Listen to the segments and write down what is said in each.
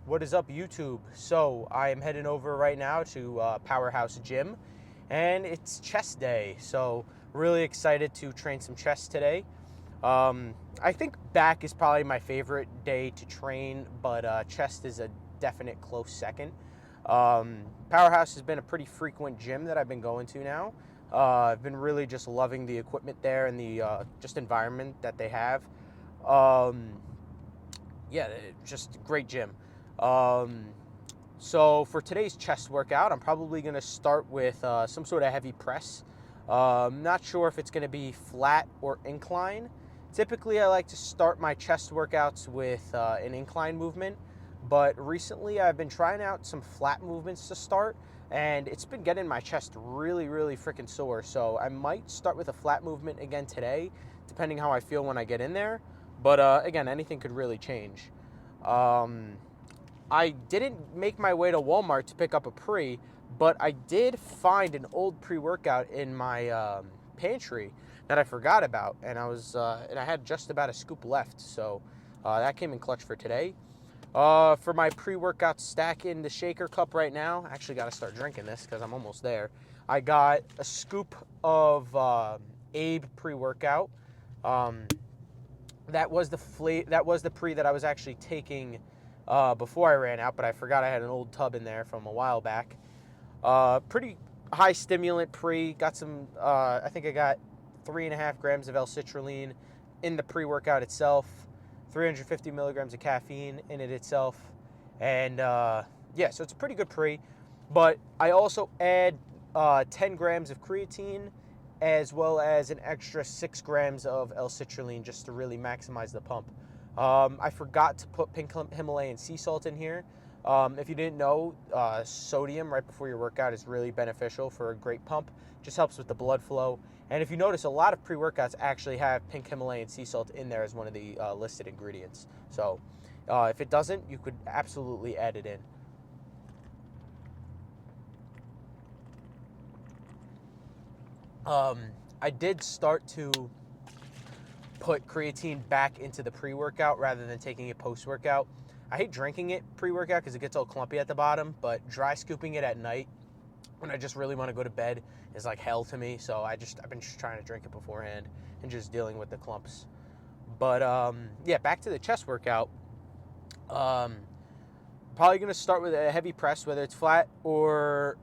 What is up, YouTube? So I am heading over right now to Powerhouse Gym, and it's chest day. So really excited to train some chest today. I think back is probably my favorite day to train, but chest is a definite close second. Powerhouse has been a pretty frequent gym that I've been going to now. I've been really just loving the equipment there and the just environment that they have. Um, yeah, just great gym. Um, so for today's chest workout, I'm probably going to start with some sort of heavy press. Not sure if it's going to be flat or incline. Typically, I like to start my chest workouts with an incline movement, but recently I've been trying out some flat movements to start, and it's been getting my chest really, really freaking sore. So I might start with a flat movement again today, depending how I feel when I get in there. But again, anything could really change. Um, I didn't make my way to Walmart to pick up a pre, but I did find an old pre-workout in my pantry that I forgot about, and I had just about a scoop left, so that came in clutch for today. For my pre-workout stack in the shaker cup right now, I actually got to start drinking this because I'm almost there. I got a scoop of Abe pre-workout. Um, that was the pre that I was actually taking before I ran out, but I forgot I had an old tub in there from a while back. Pretty high stimulant pre. Got some. I think I got 3.5 grams of L-citrulline in the pre-workout itself. 350 milligrams of caffeine in it itself, and yeah, so it's a pretty good pre. But I also add 10 grams of creatine as well as an extra 6 grams of L-citrulline just to really maximize the pump. I forgot to put pink Himalayan sea salt in here. If you didn't know, sodium right before your workout is really beneficial for a great pump. Just helps with the blood flow. And if you notice, a lot of pre-workouts actually have pink Himalayan sea salt in there as one of the listed ingredients. So if it doesn't, you could absolutely add it in. I did start to put creatine back into the pre-workout rather than taking it post-workout. I hate drinking it pre-workout because it gets all clumpy at the bottom, but dry scooping it at night when I just really want to go to bed is like hell to me. So I've been just trying to drink it beforehand and just dealing with the clumps. But yeah, back to the chest workout. Probably going to start with a heavy press, whether it's flat or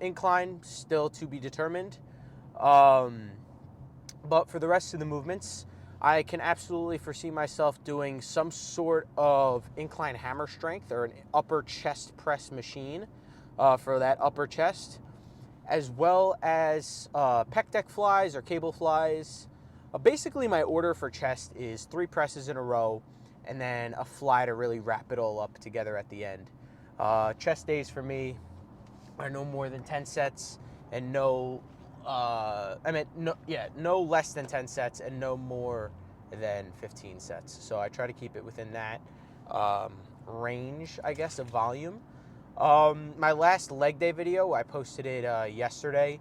incline, still to be determined. But for the rest of the movements, I can absolutely foresee myself doing some sort of incline hammer strength or an upper chest press machine for that upper chest, as well as pec deck flies or cable flies. Basically, my order for chest is 3 presses in a row and then a fly to really wrap it all up together at the end. Chest days for me are no more than 10 sets and no less than 10 sets and no more than 15 sets. So I try to keep it within that range, I guess, of volume. My last leg day video, I posted it yesterday.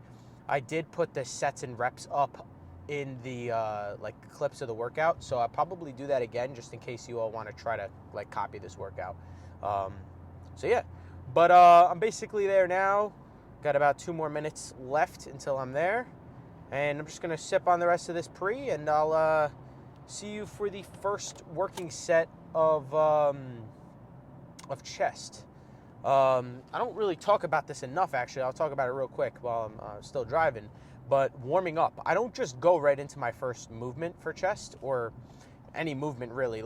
I did put the sets and reps up in the clips of the workout, so I'll probably do that again just in case you all want to try to copy this workout. So yeah, but I'm basically there now. Got about 2 more minutes left until I'm there, and I'm just gonna sip on the rest of this pre, and I'll see you for the first working set of chest. I don't really talk about this enough, actually. I'll talk about it real quick while I'm still driving. But warming up, I don't just go right into my first movement for chest or any movement really.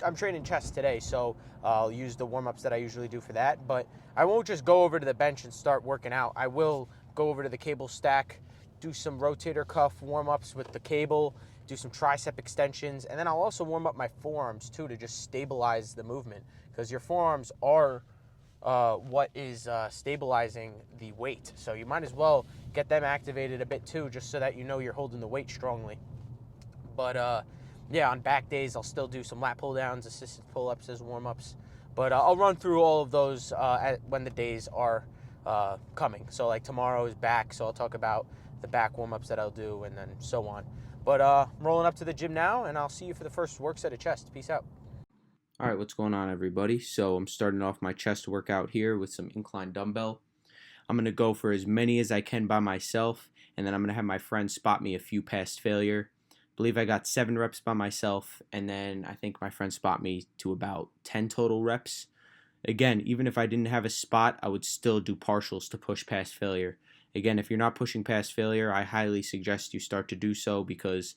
I'm training chest today, so I'll use the warm-ups that I usually do for that. But I won't just go over to the bench and start working out. I will go over to the cable stack, do some rotator cuff warm-ups with the cable, do some tricep extensions, and then I'll also warm up my forearms too to just stabilize the movement, because your forearms are what is stabilizing the weight. So you might as well get them activated a bit too, just so that you know you're holding the weight strongly. But yeah, on back days, I'll still do some lat pull downs, assisted pull-ups as warm-ups. But I'll run through all of those when the days are coming. So like tomorrow is back, so I'll talk about the back warm-ups that I'll do and then so on. But I'm rolling up to the gym now, and I'll see you for the first work set of chest. Peace out. All right, what's going on, everybody? So I'm starting off my chest workout here with some incline dumbbell. I'm going to go for as many as I can by myself, and then I'm going to have my friend spot me a few past failure. I believe I got 7 reps by myself, and then I think my friend spot me to about 10 total reps. Again, even if I didn't have a spot, I would still do partials to push past failure. Again, if you're not pushing past failure, I highly suggest you start to do so because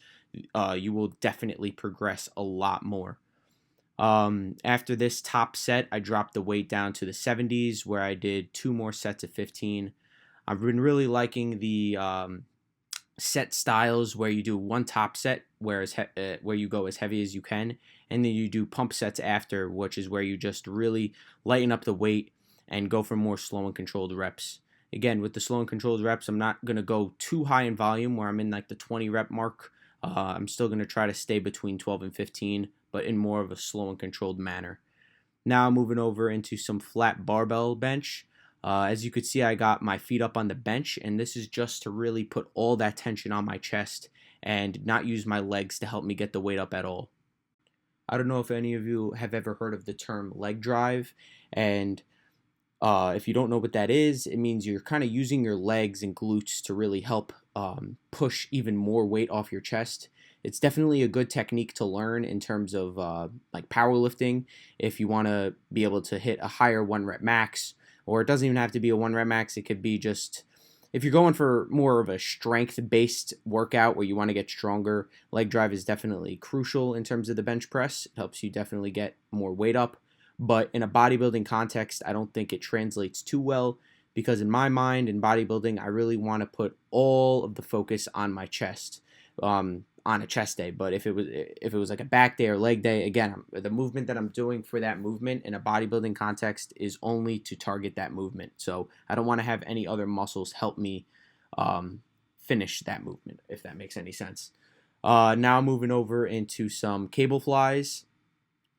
you will definitely progress a lot more. After this top set, I dropped the weight down to the 70s where I did 2 more sets of 15. I've been really liking the set styles where you do one top set where you go as heavy as you can, and then you do pump sets after, which is where you just really lighten up the weight and go for more slow and controlled reps. Again, with the slow and controlled reps, I'm not going to go too high in volume where I'm in like the 20 rep mark. I'm still going to try to stay between 12 and 15, but in more of a slow and controlled manner. Now moving over into some flat barbell bench. As you could see, I got my feet up on the bench, and this is just to really put all that tension on my chest and not use my legs to help me get the weight up at all. I don't know if any of you have ever heard of the term leg drive, and if you don't know what that is, it means you're kind of using your legs and glutes to really help push even more weight off your chest. It's definitely a good technique to learn in terms of like powerlifting if you want to be able to hit a higher 1 rep max, or it doesn't even have to be a 1 rep max. It could be just if you're going for more of a strength-based workout where you want to get stronger, leg drive is definitely crucial in terms of the bench press. It helps you definitely get more weight up. But in a bodybuilding context, I don't think it translates too well because in my mind, in bodybuilding, I really want to put all of the focus on my chest on a chest day. But if it was like a back day or leg day, again, the movement that I'm doing for that movement in a bodybuilding context is only to target that movement. So I don't want to have any other muscles help me finish that movement, if that makes any sense. Now moving over into some cable flies.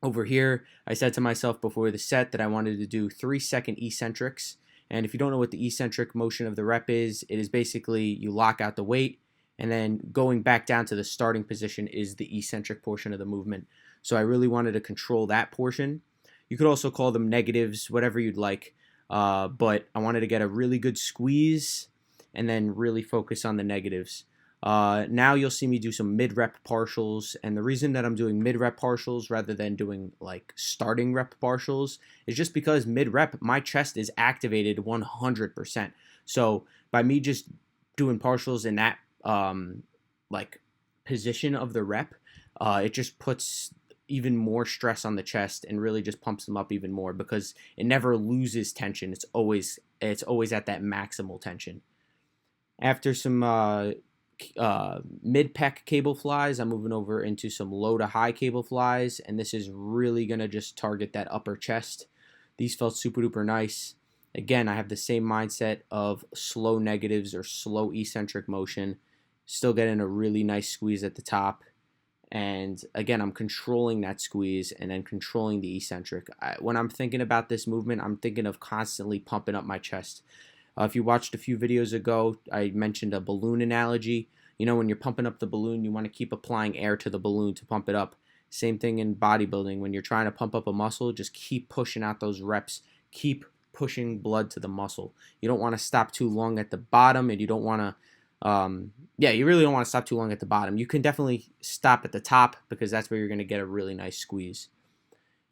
Over here, I said to myself before the set that I wanted to do 3-second eccentrics. And if you don't know what the eccentric motion of the rep is, it is basically you lock out the weight, and then going back down to the starting position is the eccentric portion of the movement. So I really wanted to control that portion. You could also call them negatives, whatever you'd like. But I wanted to get a really good squeeze and then really focus on the negatives. Now you'll see me do some mid-rep partials, and the reason that I'm doing mid-rep partials rather than doing like starting rep partials is just because mid-rep my chest is activated 100%. So by me just doing partials in that like position of the rep, it just puts even more stress on the chest and really just pumps them up even more because it never loses tension. It's always at that maximal tension. After some mid-pec cable flies, I'm moving over into some low to high cable flies, and this is really going to just target that upper chest. These felt super duper nice. Again, I have the same mindset of slow negatives or slow eccentric motion, still getting a really nice squeeze at the top. And again, I'm controlling that squeeze and then controlling the eccentric. When I'm thinking about this movement, I'm thinking of constantly pumping up my chest. If you watched a few videos ago, I mentioned a balloon analogy. You know, when you're pumping up the balloon, you want to keep applying air to the balloon to pump it up. Same thing in bodybuilding. When you're trying to pump up a muscle, just keep pushing out those reps. Keep pushing blood to the muscle. You don't want to stop too long at the bottom, and you don't want to you really don't want to stop too long at the bottom. You can definitely stop at the top because that's where you're going to get a really nice squeeze.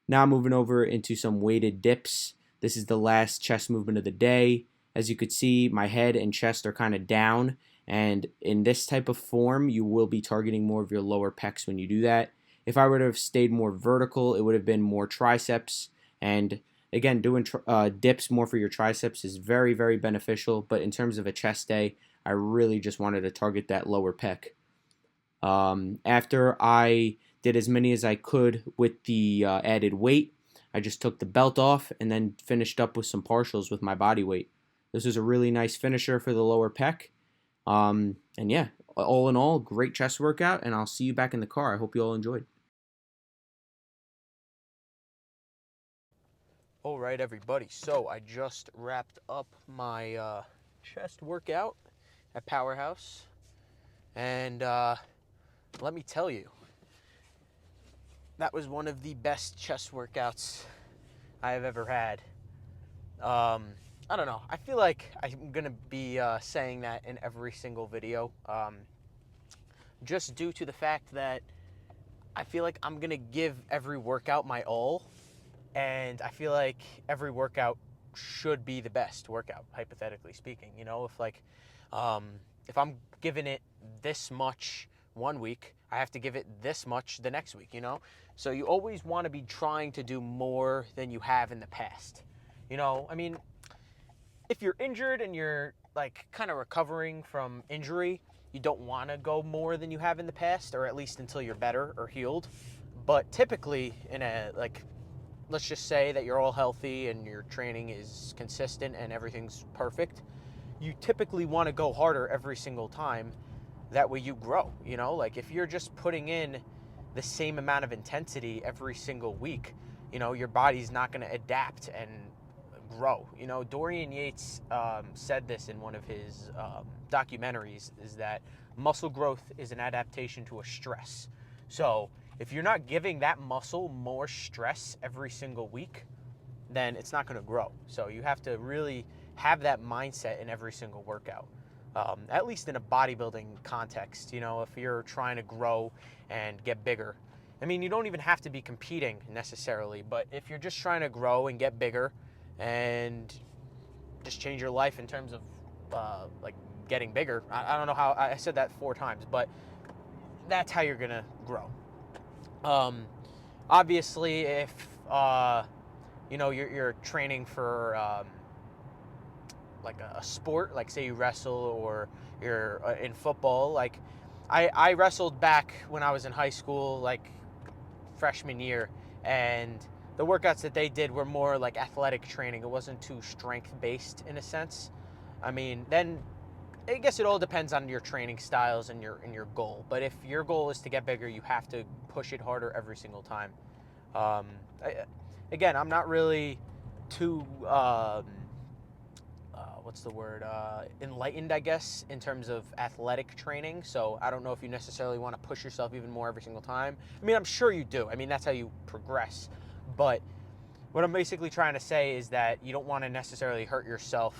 Now moving over into some weighted dips. This is the last chest movement of the day. As you could see, my head and chest are kind of down, and in this type of form, you will be targeting more of your lower pecs when you do that. If I would have stayed more vertical, it would have been more triceps, and again, doing dips more for your triceps is very, very beneficial, but in terms of a chest day, I really just wanted to target that lower pec. After I did as many as I could with the added weight, I just took the belt off and then finished up with some partials with my body weight. This is a really nice finisher for the lower pec. And yeah, all in all, great chest workout, and I'll see you back in the car. I hope you all enjoyed. All right, everybody. So I just wrapped up my chest workout at Powerhouse, and let me tell you, that was one of the best chest workouts I have ever had. I don't know. I feel like I'm going to be saying that in every single video, just due to the fact that I feel like I'm going to give every workout my all, and I feel like every workout should be the best workout, hypothetically speaking. You know, um, if I'm giving it this much one week, I have to give it this much the next week, you know? So you always want to be trying to do more than you have in the past. You know, I mean, if you're injured and you're like kind of recovering from injury, you don't want to go more than you have in the past, or at least until you're better or healed. But typically, in a like, let's just say that you're all healthy and your training is consistent and everything's perfect, you typically want to go harder every single time. That way you grow, you know? Like if you're just putting in the same amount of intensity every single week, you know, your body's not going to adapt and grow. You know, Dorian Yates said this in one of his documentaries, is that muscle growth is an adaptation to a stress. So if you're not giving that muscle more stress every single week, then it's not going to grow. So you have to really have that mindset in every single workout. At least in a bodybuilding context, you know, if you're trying to grow and get bigger. I mean, you don't even have to be competing necessarily, but if you're just trying to grow and get bigger and just change your life in terms of like getting bigger, I don't know how, I said that 4 times, but that's how you're going to grow. Obviously, if, you know, you're training for like a sport, like say you wrestle or you're in football. Like I wrestled back when I was in high school, like freshman year, and the workouts that they did were more like athletic training. It wasn't too strength based in a sense. I mean, then I guess it all depends on your training styles and your goal. But if your goal is to get bigger, you have to push it harder every single time. Um, Again, I'm not really too what's the word, enlightened, I guess, in terms of athletic training. So I don't know if you necessarily want to push yourself even more every single time. I mean, I'm sure you do. I mean, that's how you progress. But what I'm basically trying to say is that you don't want to necessarily hurt yourself,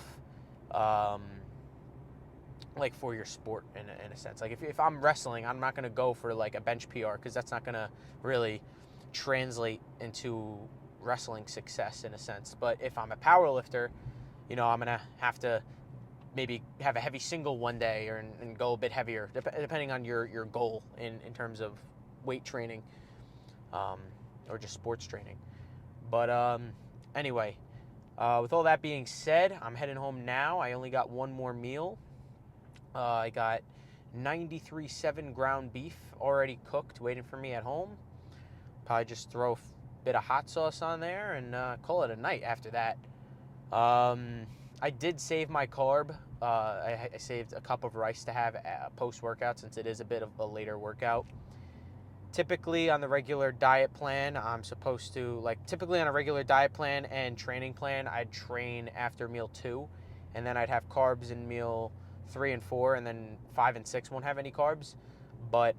like for your sport in a sense. Like if I'm wrestling, I'm not going to go for like a bench PR, because that's not going to really translate into wrestling success in a sense. But if I'm a power lifter, you know, I'm going to have to maybe have a heavy single one day and go a bit heavier, depending on your goal in terms of weight training, or just sports training. But anyway, with all that being said, I'm heading home now. I only got one more meal. I got 93.7 ground beef already cooked, waiting for me at home. Probably just throw a bit of hot sauce on there and call it a night after that. I did save my carb. I saved a cup of rice to have post-workout, since it is a bit of a later workout. Typically on the regular diet plan, I'm supposed to, like, typically on a regular diet plan and training plan, I'd train after meal 2, and then I'd have carbs in meal 3 and 4, and then 5 and 6 won't have any carbs. But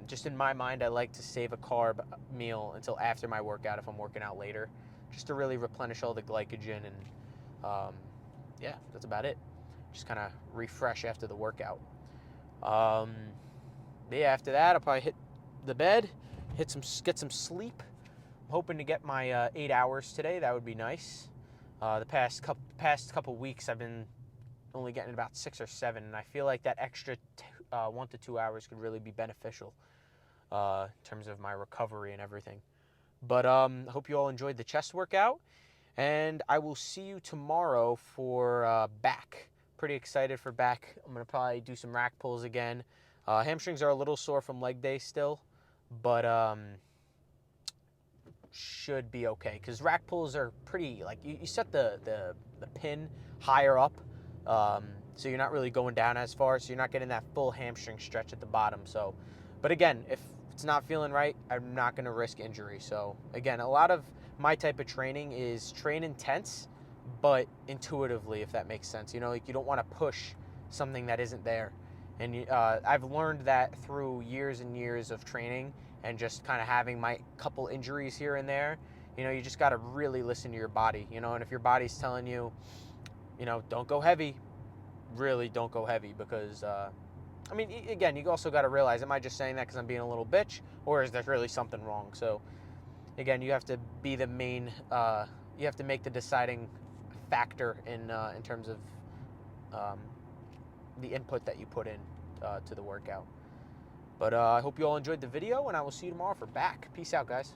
just in my mind, I like to save a carb meal until after my workout if I'm working out later, just to really replenish all the glycogen. And yeah, that's about it. Just kind of refresh after the workout. But yeah, after that, I'll probably hit the bed, get some sleep. I'm hoping to get my 8 hours today. That would be nice. The past couple weeks, I've been only getting about 6 or 7, and I feel like that extra 1 to 2 hours could really be beneficial in terms of my recovery and everything. But I hope you all enjoyed the chest workout, and I will see you tomorrow for back. Pretty excited for back. I'm going to probably do some rack pulls again. Hamstrings are a little sore from leg day still, but should be okay, because rack pulls are pretty, like, you set the pin higher up, so you're not really going down as far, so you're not getting that full hamstring stretch at the bottom. So, but again, if it's not feeling right, I'm not going to risk injury. So again, a lot of my type of training is train intense, but intuitively, if that makes sense. You know, like, you don't want to push something that isn't there. And I've learned that through years and years of training and just kind of having my couple injuries here and there, you just got to really listen to your body, and if your body's telling you, don't go heavy, really don't go heavy, because, again, you also got to realize, am I just saying that because I'm being a little bitch, or is there really something wrong? So, again, you have to be the main, you have to make the deciding factor in terms of the input that you put in to the workout. But I hope you all enjoyed the video, and I will see you tomorrow for back. Peace out, guys.